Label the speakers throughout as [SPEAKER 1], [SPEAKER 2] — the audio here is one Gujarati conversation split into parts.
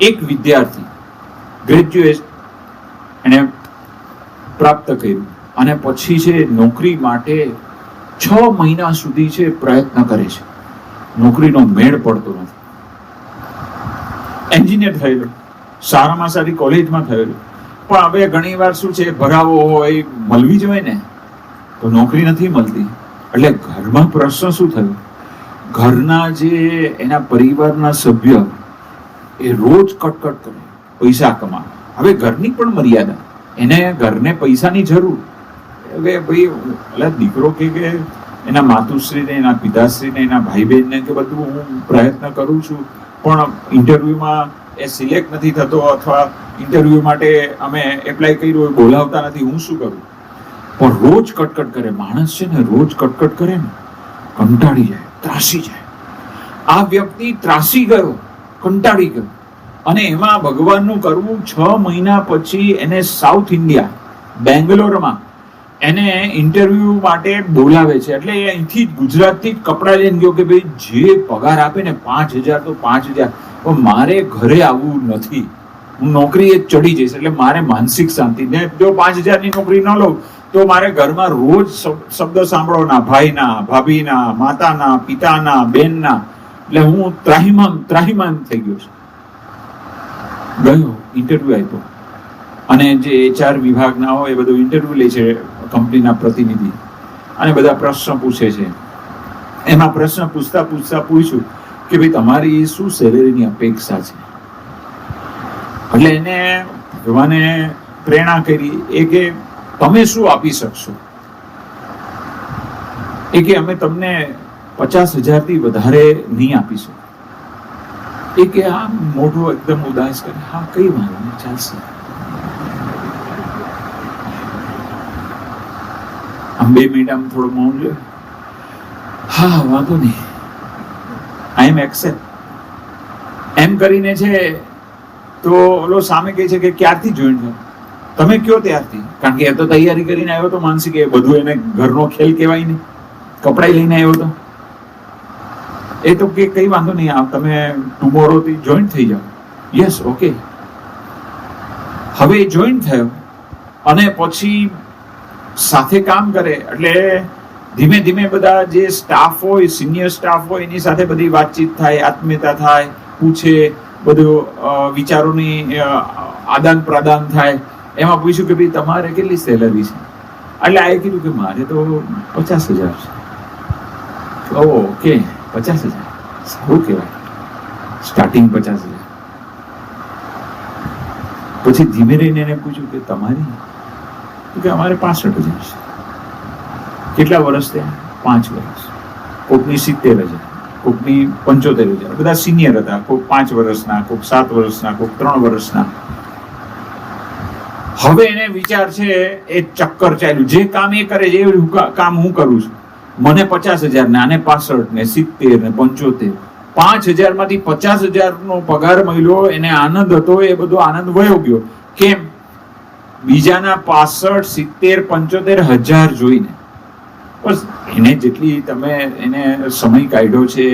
[SPEAKER 1] એક વિદ્યાર્થી ગ્રેજ્યુએટ એને પ્રાપ્ત કર્યું અને પછી છે નોકરી માટે 6 મહિના સુધી છે પ્રયત્ન કરે છે, નોકરીનો મેળ પડતો નથી. એન્જિનિયર થયેલો, સારામાં સારી કોલેજમાં થયેલો, પણ હવે ઘણી વાર શું છે, ભરાવો હોય, મળવી જોઈએ ને, તો નોકરી નથી મળતી. એટલે ઘરમાં પ્રશ્ન શું થયો, ઘરના જે એના પરિવારના સભ્ય એ રોજ કટકટ કરે, પૈસા કમાવે. હવે ઘરની પણ મર્યાદા, એને ઘરને પૈસાની જરૂર. હવે ભાઈ એટલે દીકરો કે એના માતુશ્રીને, એના પિતાશ્રીને, એના ભાઈ બહેનને કે બધું હું પ્રયત્ન કરું છું, પણ ઇન્ટરવ્યુમાં એ સિલેક્ટ નથી થતો, અથવા ઇન્ટરવ્યુ માટે અમે એપ્લાય કર્યું બોલાવતા નથી, હું શું કરું? પણ રોજ કટકટ કરે. માણસ છે ને રોજ કટકટ કરે ને કંટાળી જાય, ત્રાસી જાય. આ વ્યક્તિ ત્રાસી ગયો, કંટાળી ગયો, અને એમાં ભગવાનનું કરવું. 6 મહિના પછી એને સાઉથ ઇન્ડિયા, બેંગ્લોરમાં એને ઇન્ટરવ્યુ માટે બોલાવે છે. એટલે એ અહીંથી ગુજરાતથી જ કપડા લઈને ગયો કે ભાઈ જે પગાર આપે ને 5,000 તો 5,000, પણ મારે ઘરે આવવું નથી, હું નોકરી જ ચડી જઈશ. એટલે મારે માનસિક શાંતિ. ને જો 5,000 ની નોકરી ન લઉં તો મારે ઘરમાં રોજ શબ્દ સાંભળવાના, ભાઈના, ભાભીના, માતાના, પિતાના, બેનના. એટલે હું ત્રાહિમામ થઈ ગયો છું. ગયો, ઇન્ટરવ્યુ આપ્યો, અને જે HR વિભાગના હોય એ બધું ઇન્ટરવ્યુ લે છે, કંપનીના પ્રતિનિધિ, અને બધા પ્રશ્ન પૂછે છે. એમાં પ્રશ્ન પૂછતા પૂછ્યું કે ભાઈ તમારી શું સેલેરીની અપેક્ષા છે? એટલે એને ભગવાને પ્રેરણા કરી એ કે તમે શું આપી શકશો? એ કે અમે તમને 50,000 થી વધારે નહીં આપી શકો. એ કે આ મોઢું એકદમ ઉદાસ કરે, હા કઈ વાંધો નહીં, ચાલશે. આમ 2 મિનિટ આમ થોડું મૌન લ્યો. હા વાંધો નહીં, આઈ એમ એક્સેપ્ટ એમ કરીને છે. તો ઓલો સામે કહે છે કે ક્યારથી જોઈન થયો? તમે કયો ત્યારથી, કારણ કે એ તો તૈયારી કરીને આવ્યો તો માનસિક, એ બધું એને ઘરનો ખેલ કહેવાય નહીં, કપડાં લઈને આવ્યો તો. એ તો કે કઈ વાંધો નહીં, તમે ટુમોરો થી જોઈન થઈ જાઓ. Yes okay. હવે જોઈન થયો અને પછી સાથે કામ કરે. એટલે ધીમે ધીમે બધા જે સ્ટાફ હોય, સિનિયર સ્ટાફ હોય, એની સાથે બધી વાતચીત થાય, આત્મીયતા થાય, પૂછે, બધું વિચારોની આદાન પ્રદાન થાય. એમાં પૂછ્યું કે ભાઈ તમારે કેટલી સેલરી છે? એટલે આ કીધું કે મારે તો 50,000 છે. ઓકે, 50,000 સારું કહેવાય, સ્ટાર્ટિંગ 50,000. પછી ધીમે રહીને એને પૂછ્યું કે તમારી? કે અમારે 65,000 છે. કેટલા વર્ષ થયા? 5 વર્ષ. કોકની 70,000, કોકની 75,000. બધા સિનિયર હતા, કોક 5 વર્ષના, કોક 7 વર્ષના, કોક 3 વર્ષના. હવે એને વિચાર છે, એ ચક્કર ચાલ્યું, જે કામ એ કરે છે એ કામ હું કરું છું. મને 50,000 ને આને 65 ને 70 ને 75, 5,000 માંથી 50,000 નો પગાર મળ્યો. એને આનંદ હતો, એ બધો આનંદ વયો ગયો. કેમ? બીજાના 65, 70, 75,000 જોઈને. બસ એને જેટલી તમે એને સમય કાઢ્યો છે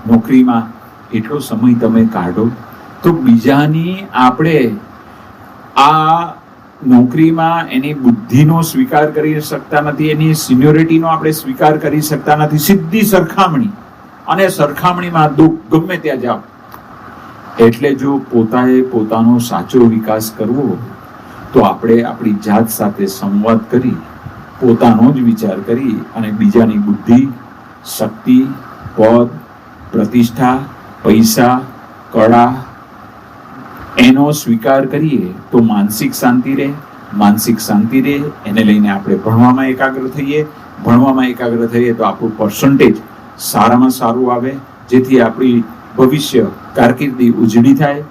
[SPEAKER 1] નોકરીમાં, એટલો સમય તમે કાઢો તો બીજાની આપણે આ નોકરીમાં એની બુદ્ધિનો સ્વીકાર કરી શકતા નથી, એની સિનિયોરિટીનો આપણે સ્વીકાર કરી શકતા નથી. સીધી સરખામણી, અને સરખામણીમાં દુઃખ ગમે ત્યાં જાઓ. એટલે જો પોતાએ પોતાનો સાચો વિકાસ કરવો તો આપણે આપણી જાત સાથે સંવાદ કરી, પોતાનો જ વિચાર કરી, અને બીજાની બુદ્ધિ, શક્તિ, પદ, પ્રતિષ્ઠા, પૈસા, કળા એનો સ્વીકાર કરીએ તો માનસિક શાંતિ રહે. માનસિક શાંતિ રહે એને લઈને આપણે ભણવામાં એકાગ્ર થઈએ. ભણવામાં એકાગ્ર થઈએ તો આપણું પર્સન્ટેજ સારામાં સારું આવે, જેથી આપણી ભવિષ્ય કારકિર્દી ઉજળી થાય.